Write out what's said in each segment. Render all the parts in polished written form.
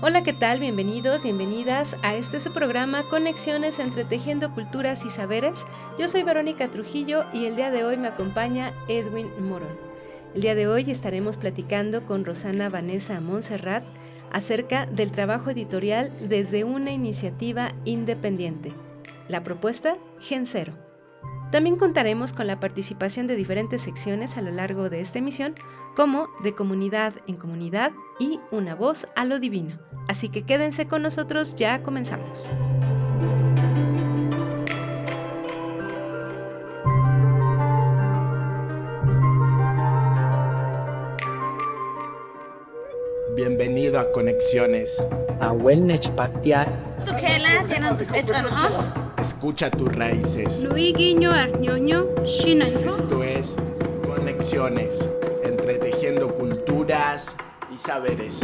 Hola, ¿qué tal? Bienvenidos, bienvenidas a su programa Conexiones entre Tejiendo Culturas y Saberes. Yo soy Verónica Trujillo y el día de hoy me acompaña Edwin Morón. El día de hoy estaremos platicando con Rosana Vanessa Montserrat acerca del trabajo editorial desde una iniciativa independiente. La propuesta, Gen Cero. También contaremos con la participación de diferentes secciones a lo largo de esta emisión, como De Comunidad en Comunidad y Una Voz a lo Divino. Así que quédense con nosotros, ya comenzamos. Bienvenido a Conexiones. Escucha tus raíces. Esto es Conexiones entre Tejiendo Culturas y Saberes.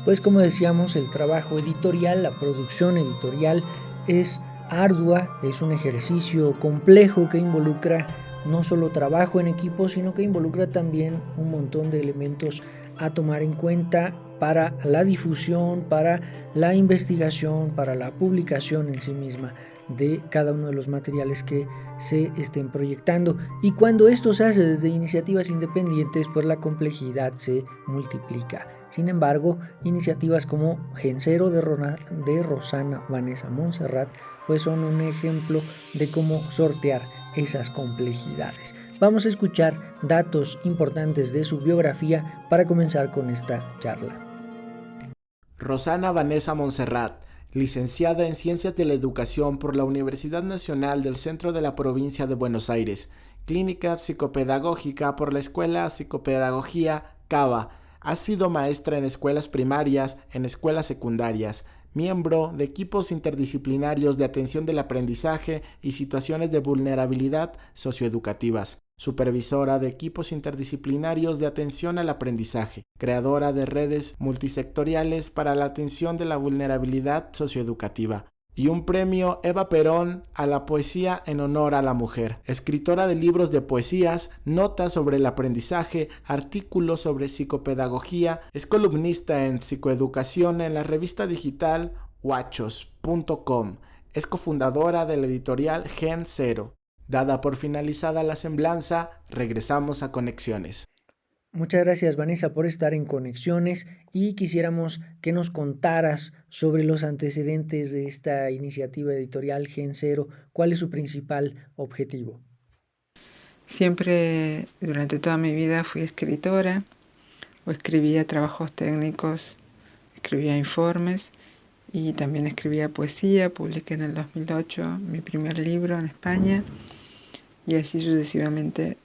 Pues como decíamos, el trabajo editorial, la producción editorial es ardua, es un ejercicio complejo que involucra no solo trabajo en equipo, sino que involucra también un montón de elementos a tomar en cuenta para la difusión, para la investigación, para la publicación en sí misma de cada uno de los materiales que se estén proyectando. Y cuando esto se hace desde iniciativas independientes, pues la complejidad se multiplica. Sin embargo, iniciativas como Gen Cero de Rosana Vanessa Montserrat pues son un ejemplo de cómo sortear esas complejidades. Vamos a escuchar datos importantes de su biografía para comenzar con esta charla. Rosana Vanessa Montserrat, licenciada en Ciencias de la Educación por la Universidad Nacional del Centro de la Provincia de Buenos Aires, Clínica Psicopedagógica por la Escuela Psicopedagogía CABA. Ha sido maestra en escuelas primarias, en escuelas secundarias, miembro de equipos interdisciplinarios de atención del aprendizaje y situaciones de vulnerabilidad socioeducativas, supervisora de equipos interdisciplinarios de atención al aprendizaje, creadora de redes multisectoriales para la atención de la vulnerabilidad socioeducativa, y un premio Eva Perón a la poesía en honor a la mujer, escritora de libros de poesías, notas sobre el aprendizaje, artículos sobre psicopedagogía, es columnista en psicoeducación en la revista digital huachos.com, es cofundadora de la editorial Gen Cero. Dada por finalizada la semblanza, regresamos a Conexiones. Muchas gracias, Vanessa, por estar en Conexiones, y quisiéramos que nos contaras sobre los antecedentes de esta iniciativa editorial Gen Cero. ¿Cuál es su principal objetivo? Siempre, durante toda mi vida, fui escritora o escribía trabajos técnicos, escribía informes y también escribía poesía. Publiqué en el 2008 mi primer libro en España y así sucesivamente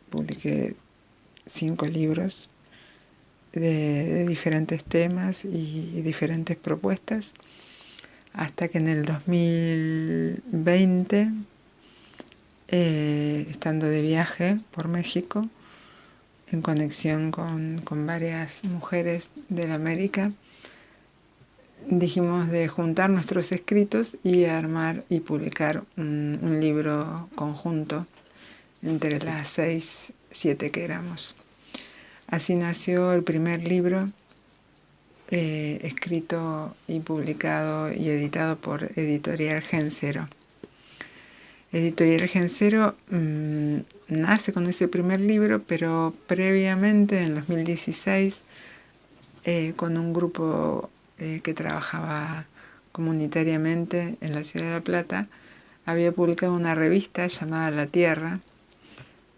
publiqué 5 libros de diferentes temas y diferentes propuestas, hasta que en el 2020, estando de viaje por México, en conexión con varias mujeres de la América, dijimos de juntar nuestros escritos y armar y publicar un libro conjunto entre las 6, 7 que éramos. Así nació el primer libro, escrito y publicado y editado por Editorial Gen Cero. Editorial Gen Cero nace con ese primer libro, pero previamente, en 2016, con un grupo que trabajaba comunitariamente en la ciudad de La Plata, había publicado una revista llamada La Tierra,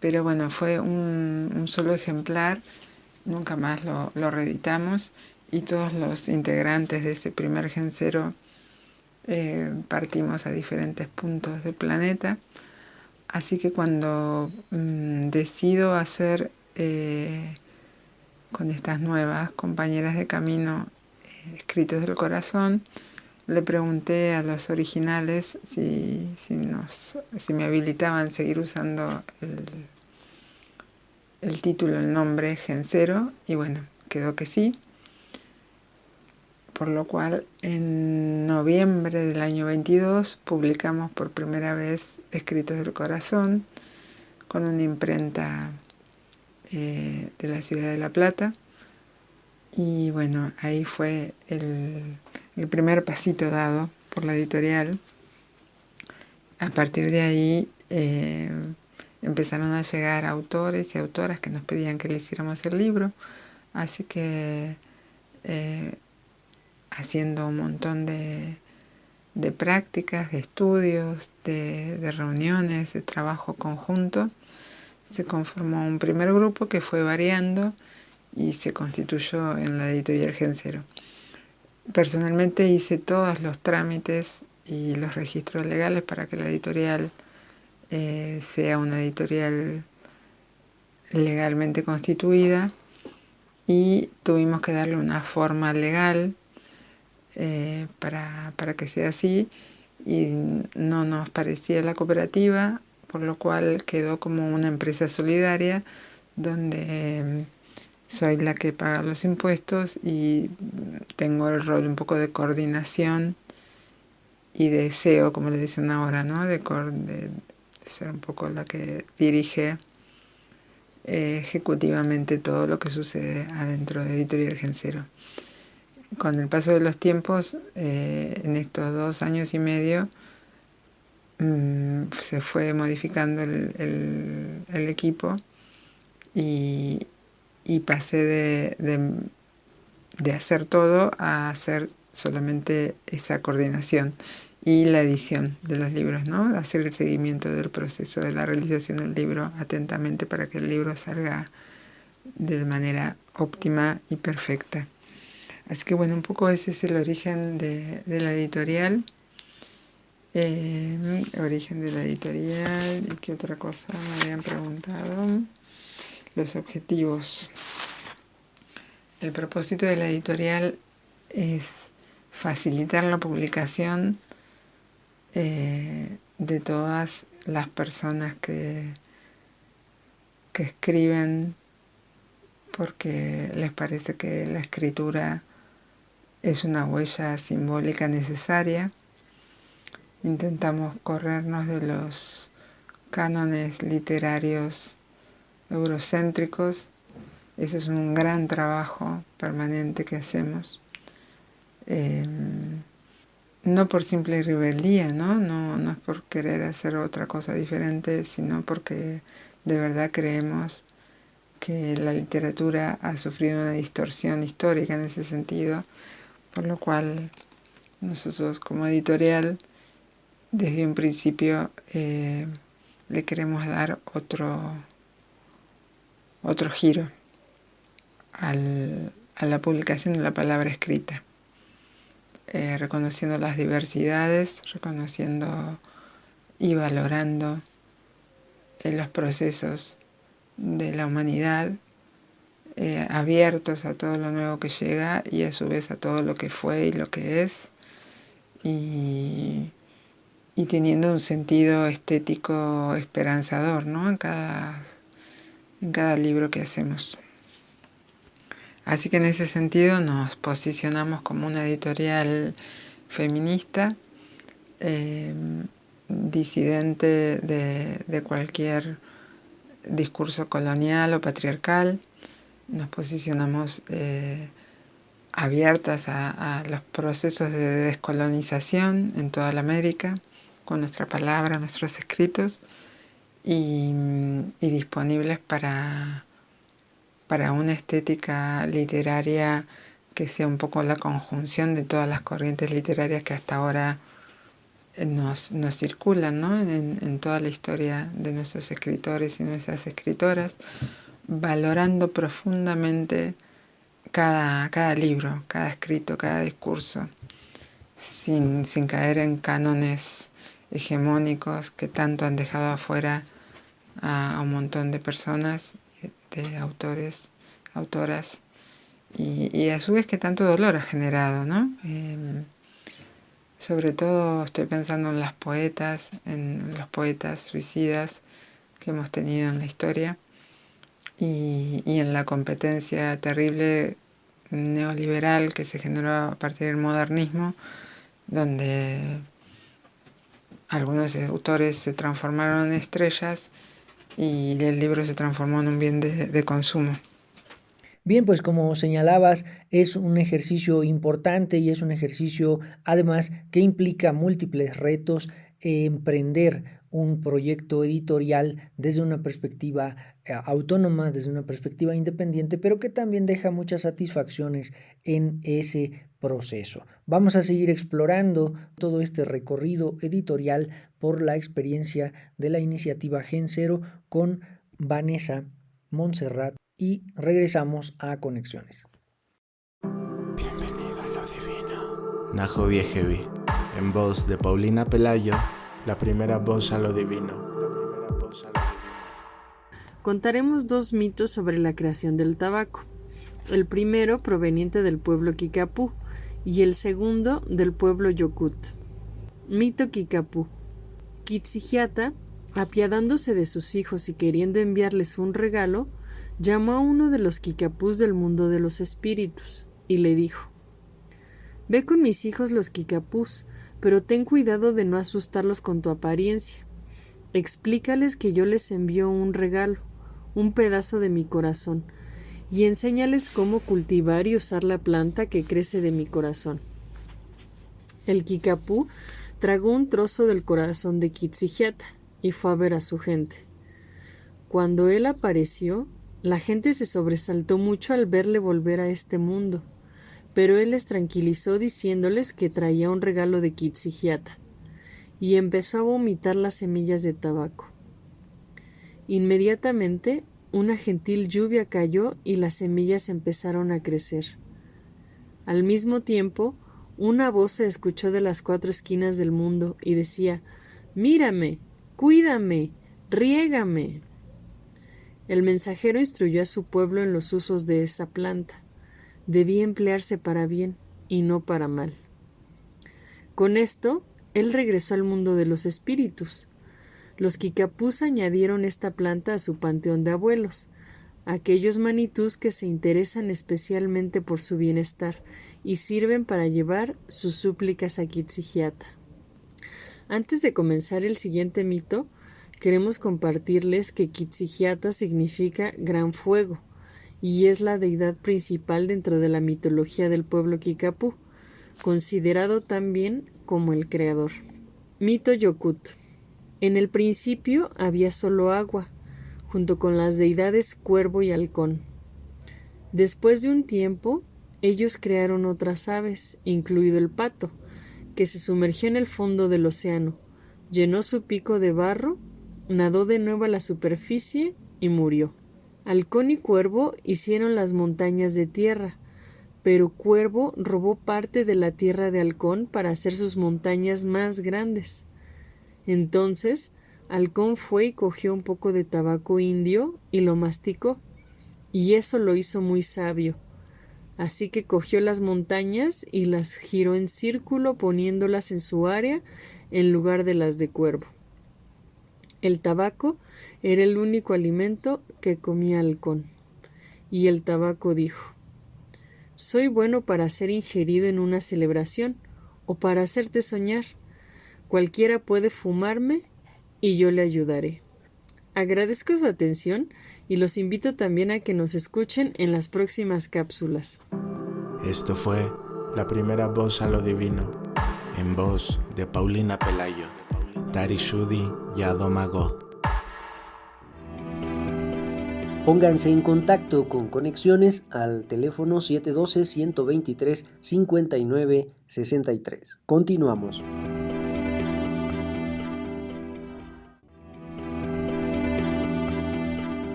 pero bueno, fue un solo ejemplar, nunca más lo reeditamos, y todos los integrantes de ese primer Gen Cero partimos a diferentes puntos del planeta. Así que cuando decido hacer con estas nuevas compañeras de camino Escritos del Corazón, le pregunté a los originales si me habilitaban seguir usando el título, el nombre Gen Cero, y bueno, quedó que sí. por lo cual en noviembre del año 22 publicamos por primera vez Escritos del Corazón con una imprenta de la ciudad de La Plata. Y bueno, ahí fue el primer pasito dado por la editorial. A partir de ahí empezaron a llegar autores y autoras que nos pedían que le hiciéramos el libro, así que haciendo un montón de prácticas, de estudios, de reuniones, de trabajo conjunto, se conformó un primer grupo que fue variando y se constituyó en la editorial Gensero. Personalmente hice todos los trámites y los registros legales para que la editorial sea una editorial legalmente constituida, y tuvimos que darle una forma legal para que sea así, y no nos parecía la cooperativa, por lo cual quedó como una empresa solidaria donde soy la que paga los impuestos y tengo el rol un poco de coordinación y de SEO, como le dicen ahora, ¿no? De ser un poco la que dirige ejecutivamente todo lo que sucede adentro de Editorial Gensero. Con el paso de los tiempos, en estos 2 años y medio, se fue modificando el equipo y pasé de hacer todo a hacer solamente esa coordinación y la edición de los libros, ¿no? Hacer el seguimiento del proceso de la realización del libro atentamente para que el libro salga de manera óptima y perfecta. Así que bueno, un poco ese es el origen de la editorial. Origen de la editorial. ¿Y qué otra cosa me habían preguntado? Los objetivos. El propósito de la editorial es facilitar la publicación de todas las personas que escriben porque les parece que la escritura es una huella simbólica necesaria. Intentamos corrernos de los cánones literarios eurocéntricos. Eso es un gran trabajo permanente que hacemos. No por simple rebeldía, ¿no? No es por querer hacer otra cosa diferente, sino porque de verdad creemos que la literatura ha sufrido una distorsión histórica en ese sentido, por lo cual nosotros como editorial desde un principio le queremos dar otro giro a la publicación de la palabra escrita, reconociendo las diversidades, reconociendo y valorando los procesos de la humanidad, abiertos a todo lo nuevo que llega y a su vez a todo lo que fue y lo que es, y teniendo un sentido estético esperanzador, ¿no? en cada libro que hacemos. Así que en ese sentido nos posicionamos como una editorial feminista, disidente de cualquier discurso colonial o patriarcal. Nos posicionamos abiertas a los procesos de descolonización en toda la América, con nuestra palabra, nuestros escritos, y disponibles para una estética literaria que sea un poco la conjunción de todas las corrientes literarias que hasta ahora nos circulan, ¿no? en toda la historia de nuestros escritores y nuestras escritoras, valorando profundamente cada libro, cada escrito, cada discurso, sin caer en cánones hegemónicos que tanto han dejado afuera a un montón de personas, de autores, autoras, y a su vez que tanto dolor ha generado, ¿no? Sobre todo estoy pensando en las poetas, en los poetas suicidas que hemos tenido en la historia, y en la competencia terrible neoliberal que se generó a partir del modernismo, donde algunos autores se transformaron en estrellas y el libro se transformó en un bien de consumo. Bien, pues como señalabas, es un ejercicio importante y es un ejercicio además que implica múltiples retos. Emprender un proyecto editorial desde una perspectiva autónoma, desde una perspectiva independiente, pero que también deja muchas satisfacciones en ese proceso. Vamos a seguir explorando todo este recorrido editorial por la experiencia de la iniciativa Gen Zero con Vanessa Montserrat y regresamos a Conexiones. Bienvenido a lo divino. Najo Viejevi, en voz de Paulina Pelayo, la primera voz a lo divino. Contaremos 2 mitos sobre la creación del tabaco. El primero proveniente del pueblo Kikapú y el segundo del pueblo Yokut. Mito Kikapú. Kitzigiata, apiadándose de sus hijos y queriendo enviarles un regalo, llamó a uno de los Kikapús del mundo de los espíritus y le dijo: «Ve con mis hijos los Kikapús, pero ten cuidado de no asustarlos con tu apariencia. Explícales que yo les envío un regalo, un pedazo de mi corazón, y enséñales cómo cultivar y usar la planta que crece de mi corazón». El Kikapú tragó un trozo del corazón de Kitzigiata y fue a ver a su gente. Cuando él apareció, la gente se sobresaltó mucho al verle volver a este mundo, pero él les tranquilizó diciéndoles que traía un regalo de Kitzigiata, y empezó a vomitar las semillas de tabaco. Inmediatamente, una gentil lluvia cayó y las semillas empezaron a crecer. Al mismo tiempo, una voz se escuchó de las 4 esquinas del mundo y decía: «Mírame, cuídame, riégame». El mensajero instruyó a su pueblo en los usos de esa planta. Debía emplearse para bien y no para mal. Con esto, él regresó al mundo de los espíritus. Los Kikapús añadieron esta planta a su panteón de abuelos, aquellos manitús que se interesan especialmente por su bienestar y sirven para llevar sus súplicas a Kitzigiata. Antes de comenzar el siguiente mito, queremos compartirles que Kitzigiata significa gran fuego y es la deidad principal dentro de la mitología del pueblo Kikapú, considerado también como el creador. Mito Yokut. En el principio había solo agua, junto con las deidades Cuervo y Halcón. Después de un tiempo, ellos crearon otras aves, incluido el pato, que se sumergió en el fondo del océano, llenó su pico de barro, nadó de nuevo a la superficie y murió. Halcón y Cuervo hicieron las montañas de tierra, pero Cuervo robó parte de la tierra de Halcón para hacer sus montañas más grandes. Entonces, Halcón fue y cogió un poco de tabaco indio y lo masticó, y eso lo hizo muy sabio. Así que cogió las montañas y las giró en círculo poniéndolas en su área en lugar de las de Cuervo. El tabaco era el único alimento que comía Halcón. Y el tabaco dijo: «Soy bueno para ser ingerido en una celebración o para hacerte soñar. Cualquiera puede fumarme y yo le ayudaré». Agradezco su atención y los invito también a que nos escuchen en las próximas cápsulas. Esto fue la primera voz a lo divino, en voz de Paulina Pelayo, Tari Shudi Yadomago. Pónganse en contacto con Conexiones al teléfono 712-123-5963. Continuamos.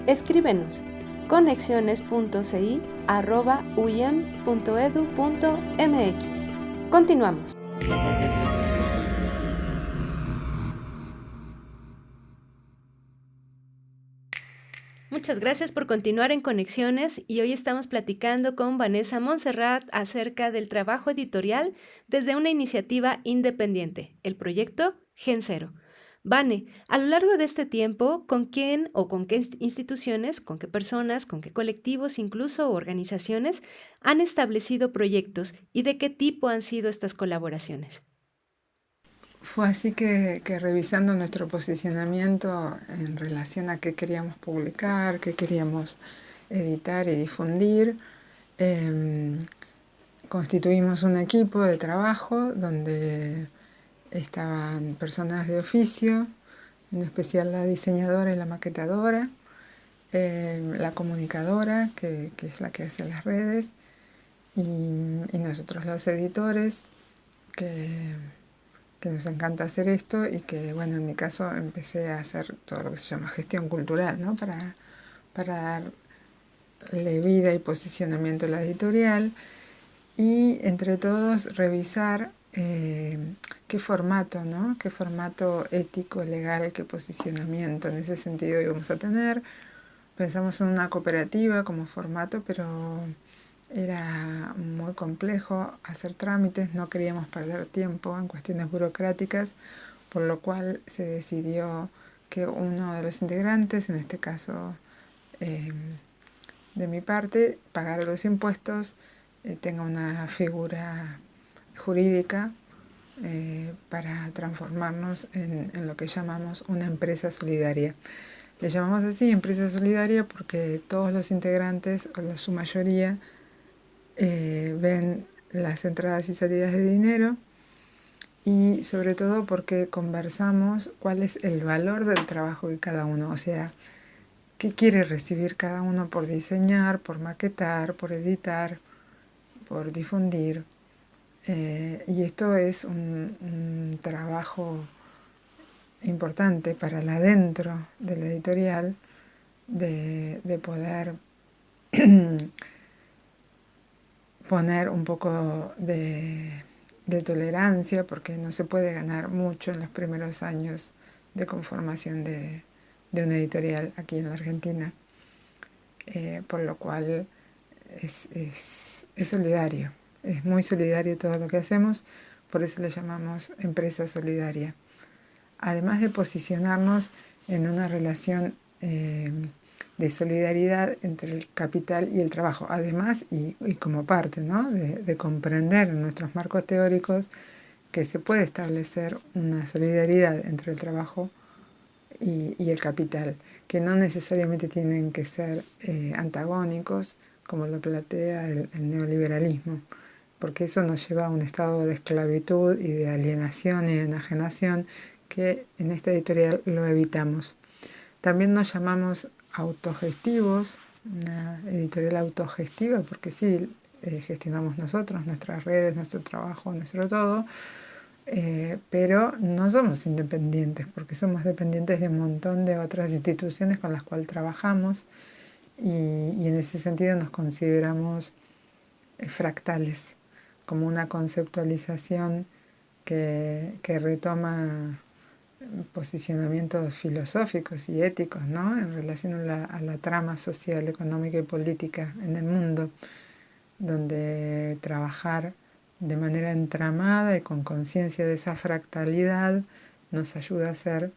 Escríbenos conexiones.ci@uyem.edu.mx. Continuamos. Muchas gracias por continuar en Conexiones y hoy estamos platicando con Vanessa Montserrat acerca del trabajo editorial desde una iniciativa independiente, el proyecto Gen Zero. Vane, a lo largo de este tiempo, ¿con quién o con qué instituciones, con qué personas, con qué colectivos, incluso organizaciones han establecido proyectos y de qué tipo han sido estas colaboraciones? Fue así que revisando nuestro posicionamiento en relación a qué queríamos publicar, qué queríamos editar y difundir, em, constituimos un equipo de trabajo donde estaban personas de oficio, en especial la diseñadora y la maquetadora, la comunicadora, que es la que hace las redes, y nosotros los editores, que nos encanta hacer esto y que, bueno, en mi caso empecé a hacer todo lo que se llama gestión cultural, ¿no? Para darle vida y posicionamiento a la editorial y entre todos revisar qué formato, ¿no? Qué formato ético, legal, qué posicionamiento en ese sentido íbamos a tener. Pensamos en una cooperativa como formato, pero era muy complejo hacer trámites, no queríamos perder tiempo en cuestiones burocráticas, por lo cual se decidió que uno de los integrantes, en este caso de mi parte, pagara los impuestos, tenga una figura jurídica para transformarnos en lo que llamamos una empresa solidaria. Le llamamos así empresa solidaria porque todos los integrantes, o su mayoría, ven las entradas y salidas de dinero y sobre todo porque conversamos cuál es el valor del trabajo de cada uno, o sea, qué quiere recibir cada uno por diseñar, por maquetar, por editar, por difundir. Y esto es un trabajo importante para el adentro de la editorial de poder poner un poco de tolerancia, porque no se puede ganar mucho en los primeros años de conformación de una editorial aquí en la Argentina, por lo cual es solidario, es muy solidario todo lo que hacemos, por eso le llamamos empresa solidaria. Además de posicionarnos en una relación de solidaridad entre el capital y el trabajo, además y como parte, ¿no? de comprender en nuestros marcos teóricos que se puede establecer una solidaridad entre el trabajo y el capital, que no necesariamente tienen que ser antagónicos, como lo plantea el neoliberalismo, porque eso nos lleva a un estado de esclavitud y de alienación y de enajenación que en esta editorial lo evitamos. También nos llamamos autogestivos, una editorial autogestiva, porque sí, gestionamos nosotros, nuestras redes, nuestro trabajo, nuestro todo, pero no somos independientes, porque somos dependientes de un montón de otras instituciones con las cuales trabajamos y en ese sentido nos consideramos fractales, como una conceptualización que retoma posicionamientos filosóficos y éticos, ¿no? En relación a la trama social, económica y política en el mundo, donde trabajar de manera entramada y con conciencia de esa fractalidad nos ayuda a ser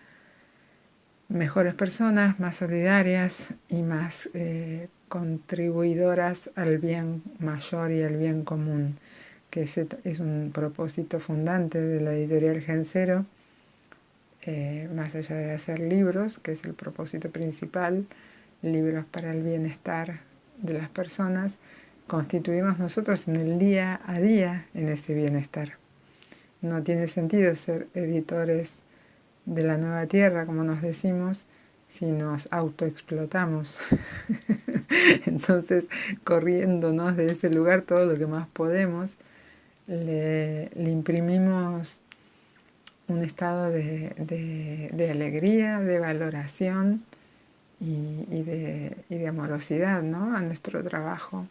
mejores personas, más solidarias y más contribuidoras al bien mayor y al bien común, que es un propósito fundante de la editorial Gen0. Más allá de hacer libros, que es el propósito principal, libros para el bienestar de las personas, constituimos nosotros en el día a día en ese bienestar. No tiene sentido ser editores de la nueva tierra, como nos decimos, si nos autoexplotamos. Entonces, corriéndonos de ese lugar todo lo que más podemos, le imprimimos un estado de alegría, de valoración y de amorosidad, ¿no? A nuestro trabajo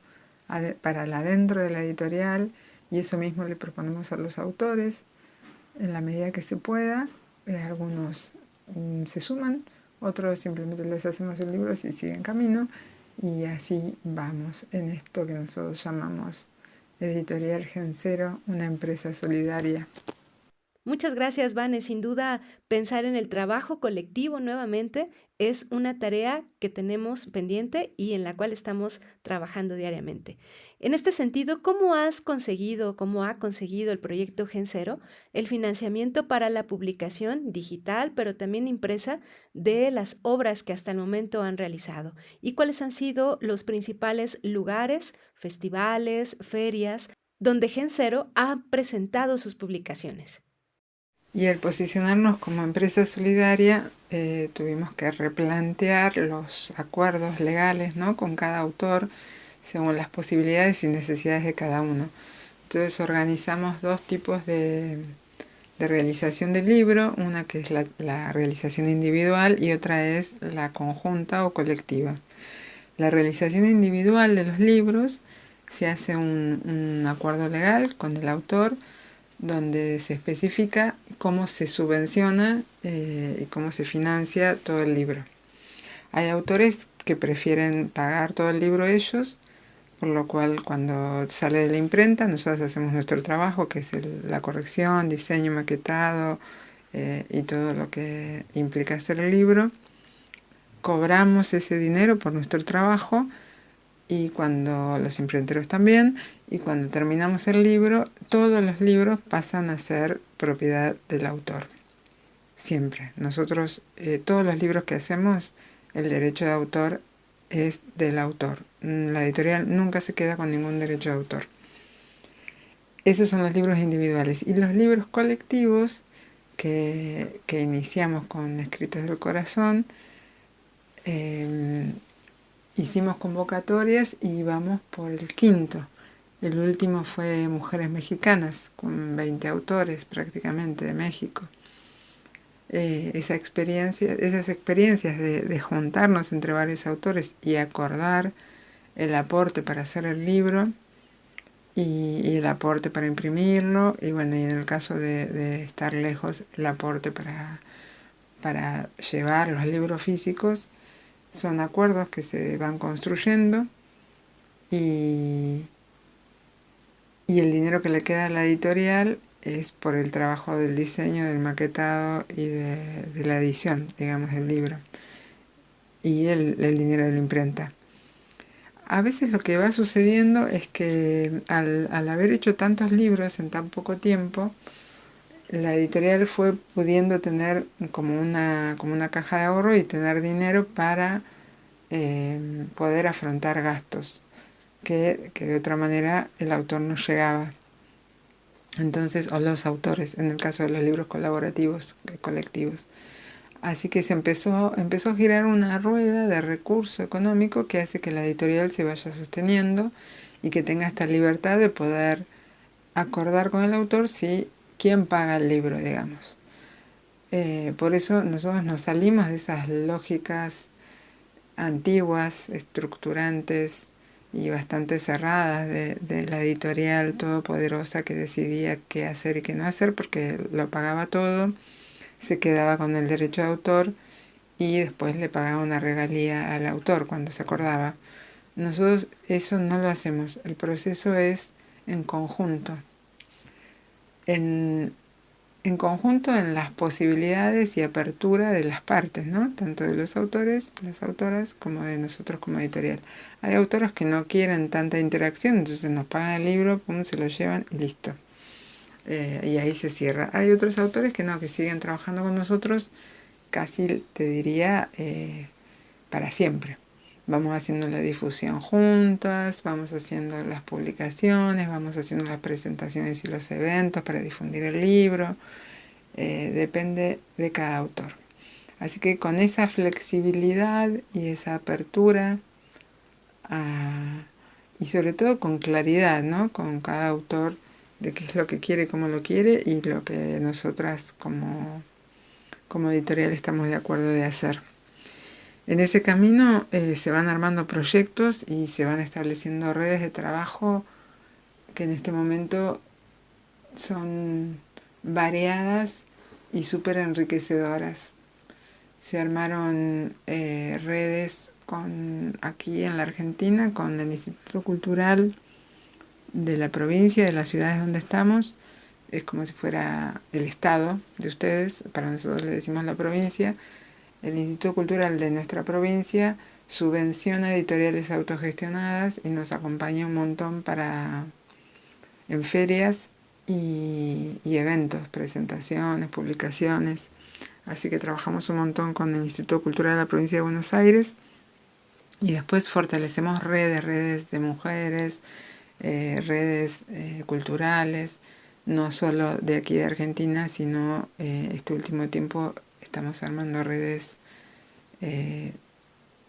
para el adentro de la editorial, y eso mismo le proponemos a los autores en la medida que se pueda. Algunos se suman, otros simplemente les hacemos el libro y siguen camino, y así vamos en esto que nosotros llamamos Editorial Gen0, una empresa solidaria. Muchas gracias, Vane. Sin duda, pensar en el trabajo colectivo nuevamente es una tarea que tenemos pendiente y en la cual estamos trabajando diariamente. En este sentido, cómo ha conseguido el proyecto Gen Cero el financiamiento para la publicación digital, pero también impresa, de las obras que hasta el momento han realizado? ¿Y cuáles han sido los principales lugares, festivales, ferias, donde Gen Cero ha presentado sus publicaciones? Y al posicionarnos como empresa solidaria, tuvimos que replantear los acuerdos legales, ¿no?, con cada autor según las posibilidades y necesidades de cada uno. Entonces organizamos dos tipos de realización del libro, una que es la realización individual y otra es la conjunta o colectiva. La realización individual de los libros se hace un acuerdo legal con el autor, donde se especifica cómo se subvenciona y cómo se financia todo el libro. Hay autores que prefieren pagar todo el libro ellos, por lo cual cuando sale de la imprenta nosotros hacemos nuestro trabajo, que es la corrección, diseño, maquetado y todo lo que implica hacer el libro. Cobramos ese dinero por nuestro trabajo y cuando los imprenteros también, y cuando terminamos el libro, todos los libros pasan a ser propiedad del autor. Siempre. Nosotros, todos los libros que hacemos, el derecho de autor es del autor. La editorial nunca se queda con ningún derecho de autor. Esos son los libros individuales. Y los libros colectivos que iniciamos con Escritos del Corazón, hicimos convocatorias y vamos por el quinto. El último fue Mujeres Mexicanas, con 20 autores prácticamente de México. Esas experiencias de juntarnos entre varios autores y acordar el aporte para hacer el libro y el aporte para imprimirlo, y bueno, y en el caso de estar lejos, el aporte para llevar los libros físicos, son acuerdos que se van construyendo y el dinero que le queda a la editorial es por el trabajo del diseño, del maquetado y de la edición, digamos, del libro, y el dinero de la imprenta. A veces lo que va sucediendo es que al haber hecho tantos libros en tan poco tiempo, la editorial fue pudiendo tener como una caja de ahorro y tener dinero para poder afrontar gastos que de otra manera el autor no llegaba. Entonces, o los autores, en el caso de los libros colaborativos, colectivos. Así que se empezó a girar una rueda de recurso económico que hace que la editorial se vaya sosteniendo y que tenga esta libertad de poder acordar con el autor quién paga el libro, digamos. Por eso nosotros nos salimos de esas lógicas antiguas, estructurantes y bastante cerradas de la editorial todopoderosa que decidía qué hacer y qué no hacer, porque lo pagaba todo, se quedaba con el derecho de autor y después le pagaba una regalía al autor cuando se acordaba. Nosotros eso no lo hacemos, el proceso es en conjunto. En conjunto en las posibilidades y apertura de las partes, ¿no? Tanto de los autores, las autoras, como de nosotros como editorial. Hay autores que no quieren tanta interacción, entonces nos pagan el libro, pum, se lo llevan y listo. Y ahí se cierra. Hay otros autores que no, que siguen trabajando con nosotros, casi te diría, para siempre. Vamos haciendo la difusión juntas, vamos haciendo las publicaciones, vamos haciendo las presentaciones y los eventos para difundir el libro. Depende de cada autor. Así que con esa flexibilidad y esa apertura, y sobre todo con claridad, ¿no?, con cada autor de qué es lo que quiere, cómo lo quiere y lo que nosotras como editorial estamos de acuerdo de hacer. En ese camino se van armando proyectos y se van estableciendo redes de trabajo que en este momento son variadas y súper enriquecedoras. Se armaron redes aquí en la Argentina con el Instituto Cultural de la provincia, de las ciudades donde estamos, es como si fuera el estado de ustedes, para nosotros le decimos la provincia. El Instituto Cultural de nuestra provincia subvenciona editoriales autogestionadas y nos acompaña un montón en ferias y eventos, presentaciones, publicaciones. Así que trabajamos un montón con el Instituto Cultural de la provincia de Buenos Aires y después fortalecemos redes de mujeres, redes culturales, no solo de aquí de Argentina, sino este último tiempo estamos armando redes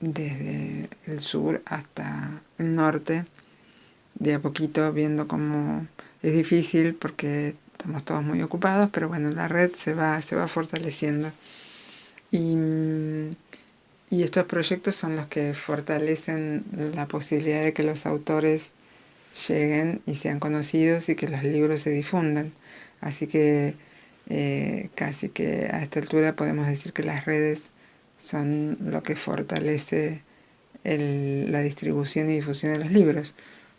desde el sur hasta el norte, de a poquito, viendo cómo es difícil porque estamos todos muy ocupados, pero bueno, la red se va fortaleciendo. Y estos proyectos son los que fortalecen la posibilidad de que los autores lleguen y sean conocidos y que los libros se difundan. Así que casi que a esta altura podemos decir que las redes son lo que fortalece la distribución y difusión de los libros,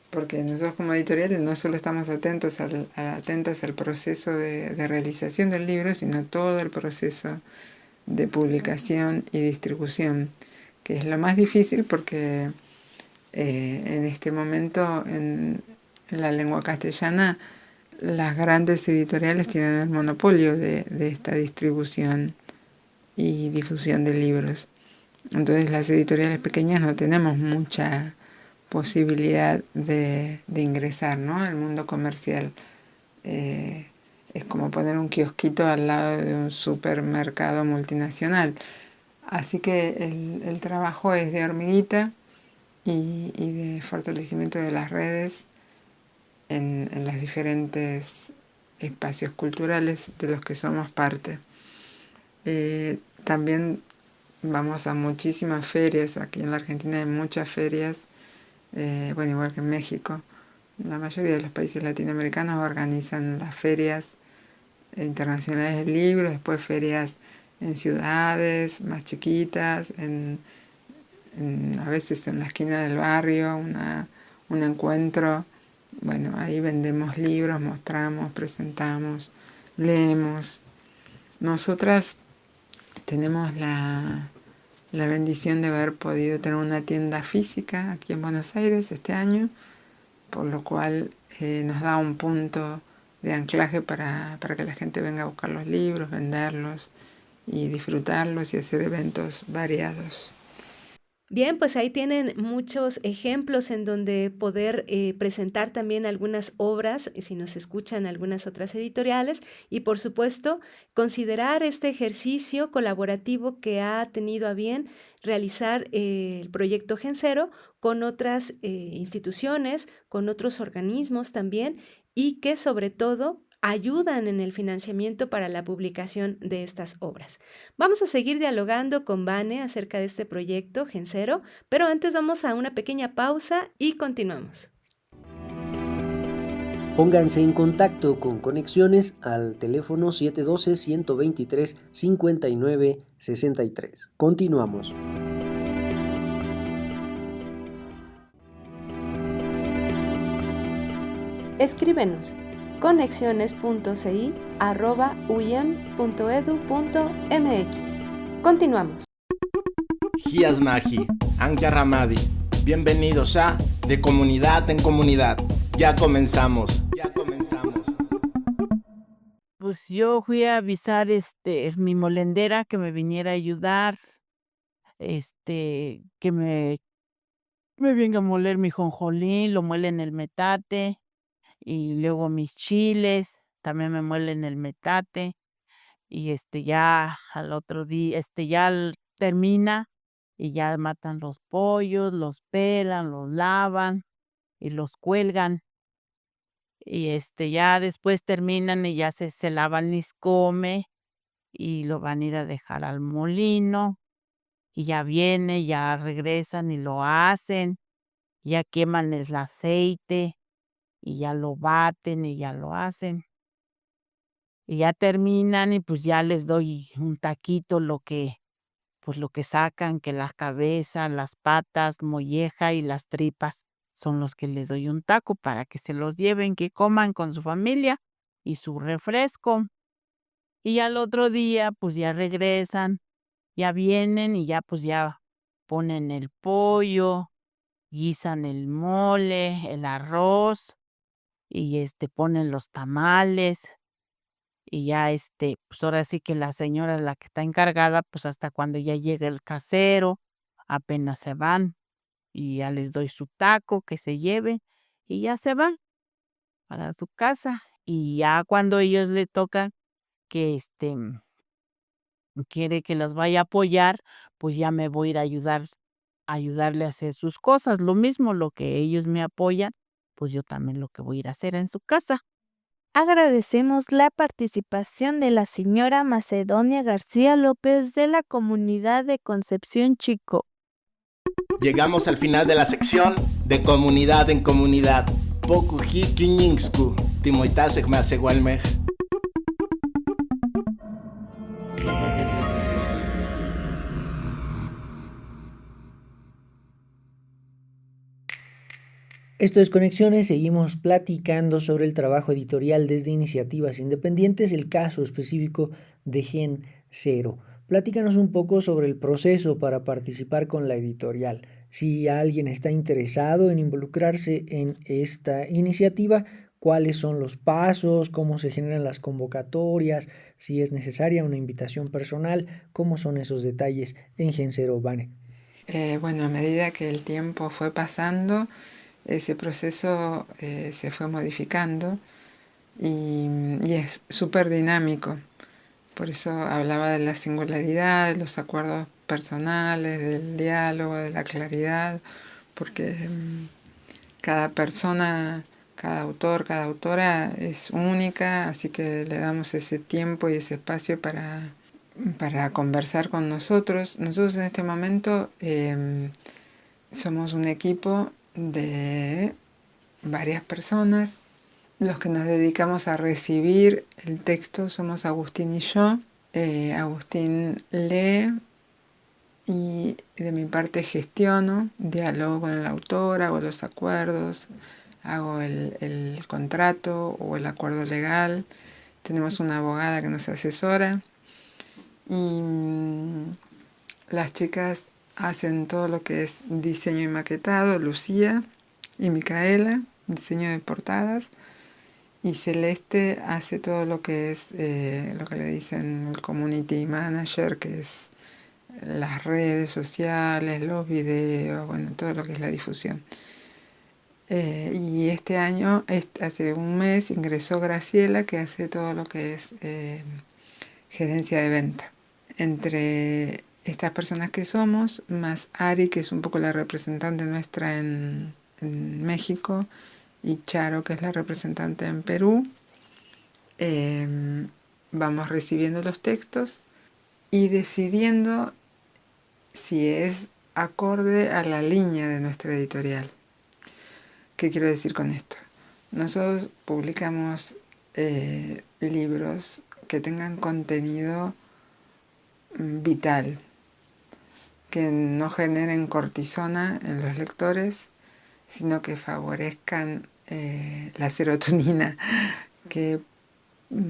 porque nosotros como editoriales no solo estamos atentas al proceso de realización del libro, sino todo el proceso de publicación y distribución, que es lo más difícil porque en este momento en la lengua castellana las grandes editoriales tienen el monopolio de esta distribución y difusión de libros. Entonces las editoriales pequeñas no tenemos mucha posibilidad de ingresar, ¿no?, al mundo comercial. Es como poner un kiosquito al lado de un supermercado multinacional. Así que el trabajo es de hormiguita y de fortalecimiento de las redes en los diferentes espacios culturales de los que somos parte. También vamos a muchísimas ferias. Aquí en la Argentina hay muchas ferias, bueno, igual que en México. La mayoría de los países latinoamericanos organizan las ferias internacionales del libro, después ferias en ciudades más chiquitas, a veces en la esquina del barrio, un encuentro. Bueno, ahí vendemos libros, mostramos, presentamos, leemos. Nosotras tenemos la bendición de haber podido tener una tienda física aquí en Buenos Aires este año, por lo cual nos da un punto de anclaje para que la gente venga a buscar los libros, venderlos y disfrutarlos y hacer eventos variados. Bien, pues ahí tienen muchos ejemplos en donde poder presentar también algunas obras, si nos escuchan algunas otras editoriales, y por supuesto considerar este ejercicio colaborativo que ha tenido a bien realizar el proyecto Gensero con otras instituciones, con otros organismos también, y que sobre todo ayudan en el financiamiento para la publicación de estas obras. Vamos a seguir dialogando con Vane acerca de este proyecto Gensero, pero antes vamos a una pequeña pausa y continuamos. Pónganse en contacto con Conexiones al teléfono 712-123-5963. Continuamos. Escríbenos conexiones.ci@uiem.edu.mx. Continuamos. Gias Magi, Ankia Ramadi. Bienvenidos a De Comunidad en Comunidad. Ya comenzamos. Pues yo fui a avisar mi molendera que me viniera a ayudar, que me venga a moler mi jonjolín, lo muele en el metate, y luego mis chiles, también me muelen el metate, y ya al otro día, termina, y ya matan los pollos, los pelan, los lavan y los cuelgan. Y ya después terminan y ya se lavan y come, y lo van a ir a dejar al molino, y ya viene, ya regresan y lo hacen, ya queman el aceite, y ya lo baten y ya lo hacen. Y ya terminan y pues ya les doy un taquito pues lo que sacan, que la cabeza, las patas, molleja y las tripas son los que les doy un taco para que se los lleven, que coman con su familia y su refresco. Y al otro día, pues ya regresan, ya vienen y ya pues ya ponen el pollo, guisan el mole, el arroz y ponen los tamales y ya pues ahora sí que la señora, la que está encargada, pues hasta cuando ya llega el casero, apenas se van y ya les doy su taco que se lleven y ya se van para su casa. Y ya cuando ellos le tocan que quiere que los vaya a apoyar, pues ya me voy a ir a ayudarle a hacer sus cosas. Lo mismo lo que ellos me apoyan, pues yo también lo que voy a ir a hacer en su casa. Agradecemos la participación de la señora Macedonia García López de la comunidad de Concepción Chico. Llegamos al final de la sección de Comunidad en Comunidad. Pokuji Kiñingsku, Timoitasek Masegualmej. Esto es Conexiones, seguimos platicando sobre el trabajo editorial desde iniciativas independientes, el caso específico de Gen Cero. Platícanos un poco sobre el proceso para participar con la editorial. Si alguien está interesado en involucrarse en esta iniciativa, cuáles son los pasos, cómo se generan las convocatorias, si es necesaria una invitación personal, cómo son esos detalles en Gen Cero, Vane. Bueno, a medida que el tiempo fue pasando, ese proceso se fue modificando y es súper dinámico. Por eso hablaba de la singularidad, de los acuerdos personales, del diálogo, de la claridad, porque cada persona, cada autor, cada autora es única, así que le damos ese tiempo y ese espacio para conversar con nosotros. Nosotros en este momento somos un equipo de varias personas. Los que nos dedicamos a recibir el texto somos Agustín y yo. Agustín lee y de mi parte gestiono, diálogo con el autor, hago los acuerdos, hago el contrato o el acuerdo legal. Tenemos una abogada que nos asesora y las chicas hacen todo lo que es diseño y maquetado, Lucía y Micaela, diseño de portadas, y Celeste hace todo lo que es lo que le dicen el community manager, que es las redes sociales, los videos, bueno, todo lo que es la difusión. Y este año, hace un mes, ingresó Graciela, que hace todo lo que es gerencia de venta. Entre estas personas que somos, más Ari, que es un poco la representante nuestra en México, y Charo, que es la representante en Perú, vamos recibiendo los textos y decidiendo si es acorde a la línea de nuestra editorial. ¿Qué quiero decir con esto? Nosotros publicamos libros que tengan contenido vital, que no generen cortisona en los lectores, sino que favorezcan la serotonina, que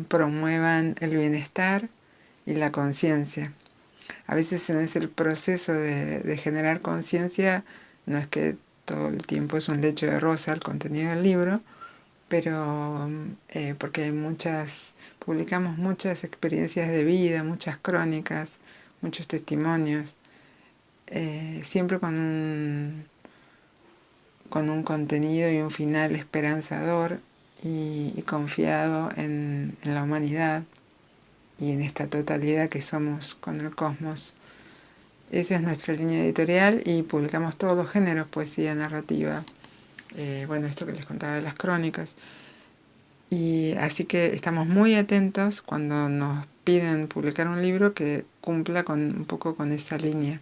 promuevan el bienestar y la conciencia. A veces en ese proceso de generar conciencia no es que todo el tiempo es un lecho de rosa el contenido del libro, pero porque publicamos muchas experiencias de vida, muchas crónicas, muchos testimonios, siempre con un contenido y un final esperanzador y confiado en la humanidad y en esta totalidad que somos con el cosmos. Esa es nuestra línea editorial y publicamos todos los géneros, poesía, narrativa, bueno, esto que les contaba de las crónicas. Y así que estamos muy atentos cuando nos piden publicar un libro que cumpla un poco con esa línea,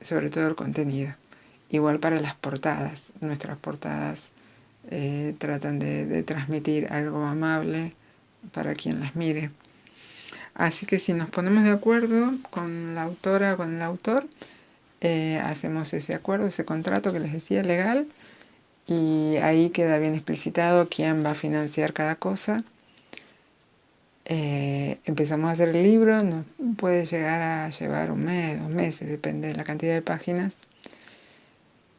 sobre todo el contenido. Igual para las portadas, nuestras portadas tratan de transmitir algo amable para quien las mire. Así que si nos ponemos de acuerdo con la autora o con el autor, hacemos ese acuerdo, ese contrato que les decía legal, y ahí queda bien explicitado quién va a financiar cada cosa empezamos a hacer el libro, nos puede llegar a llevar 1 mes, 2 meses, depende de la cantidad de páginas.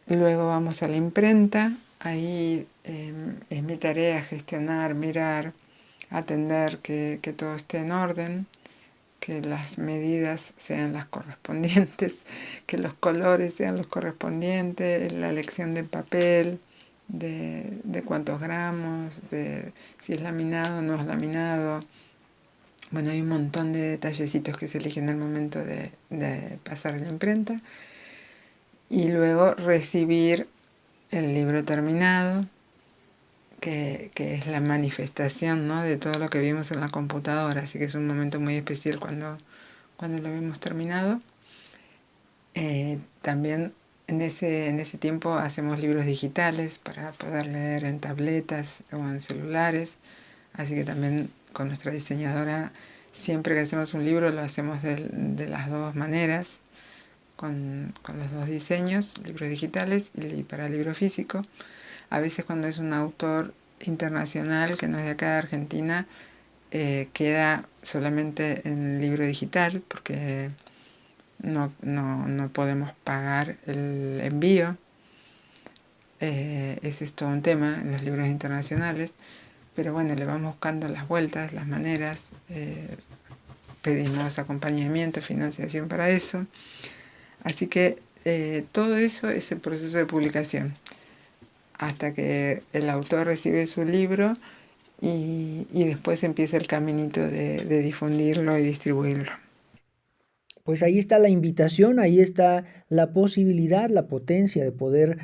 Luego vamos a la imprenta, ahí es mi tarea gestionar, mirar, atender que todo esté en orden, que las medidas sean las correspondientes, que los colores sean los correspondientes, la elección del papel, de cuántos gramos, de si es laminado o no es laminado. Bueno, hay un montón de detallecitos que se eligen al momento de pasar a la imprenta. Y luego recibir el libro terminado, que es la manifestación, ¿no?, de todo lo que vimos en la computadora. Así que es un momento muy especial cuando lo vimos terminado. También en ese tiempo hacemos libros digitales para poder leer en tabletas o en celulares. Así que también con nuestra diseñadora, siempre que hacemos un libro lo hacemos de las dos maneras, con los dos diseños, libros digitales y para libro físico. A veces cuando es un autor internacional que no es de acá de Argentina, queda solamente en libro digital porque no podemos pagar el envío. Ese es todo un tema en los libros internacionales, pero bueno, le vamos buscando las vueltas, las maneras, pedimos acompañamiento, financiación para eso. Así que todo eso es el proceso de publicación, hasta que el autor recibe su libro y después empieza el caminito de difundirlo y distribuirlo. Pues ahí está la invitación, ahí está la posibilidad, la potencia de poder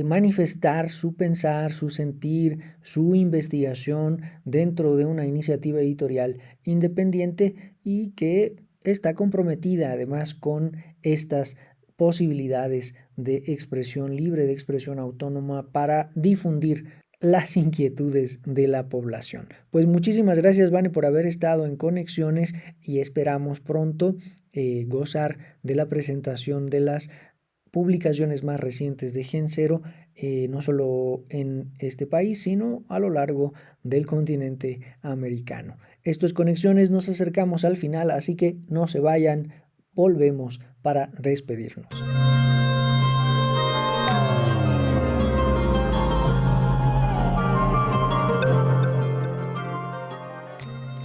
manifestar su pensar, su sentir, su investigación dentro de una iniciativa editorial independiente y que está comprometida además con estas posibilidades de expresión libre, de expresión autónoma para difundir las inquietudes de la población. Pues muchísimas gracias, Vane, por haber estado en Conexiones y esperamos pronto gozar de la presentación de las publicaciones más recientes de Gen Zero, no solo en este país, sino a lo largo del continente americano. Esto es Conexiones, nos acercamos al final, así que no se vayan, volvemos para despedirnos.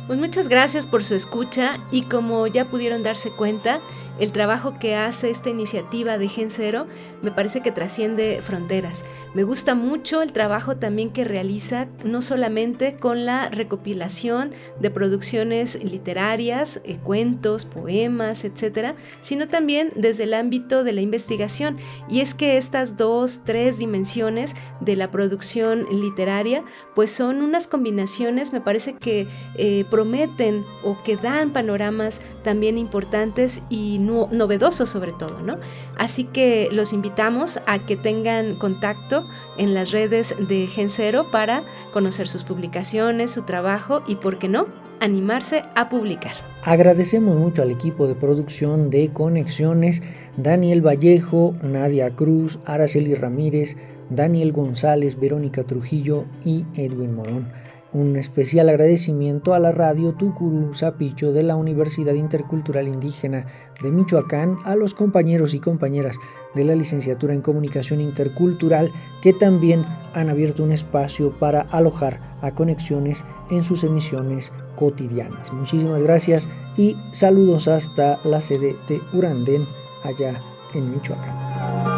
Pues muchas gracias por su escucha y como ya pudieron darse cuenta, el trabajo que hace esta iniciativa de Gen Zero me parece que trasciende fronteras. Me gusta mucho el trabajo también que realiza, no solamente con la recopilación de producciones literarias, cuentos, poemas, etcétera, sino también desde el ámbito de la investigación. Y es que estas 2-3 dimensiones de la producción literaria, pues son unas combinaciones, me parece que prometen o que dan panoramas también importantes y novedosos sobre todo, ¿no? Así que los invitamos a que tengan contacto en las redes de Gen Zero para conocer sus publicaciones, su trabajo y, ¿por qué no?, animarse a publicar. Agradecemos mucho al equipo de producción de Conexiones, Daniel Vallejo, Nadia Cruz, Araceli Ramírez, Daniel González, Verónica Trujillo y Edwin Morón. Un especial agradecimiento a la radio Tucurú Zapicho de la Universidad Intercultural Indígena de Michoacán, a los compañeros y compañeras de la licenciatura en Comunicación Intercultural que también han abierto un espacio para alojar a Conexiones en sus emisiones cotidianas. Muchísimas gracias y saludos hasta la sede de Urandén, allá en Michoacán.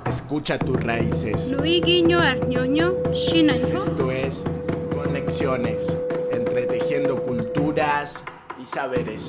Escucha tus raíces. Esto es Conexiones, entretejiendo culturas y saberes.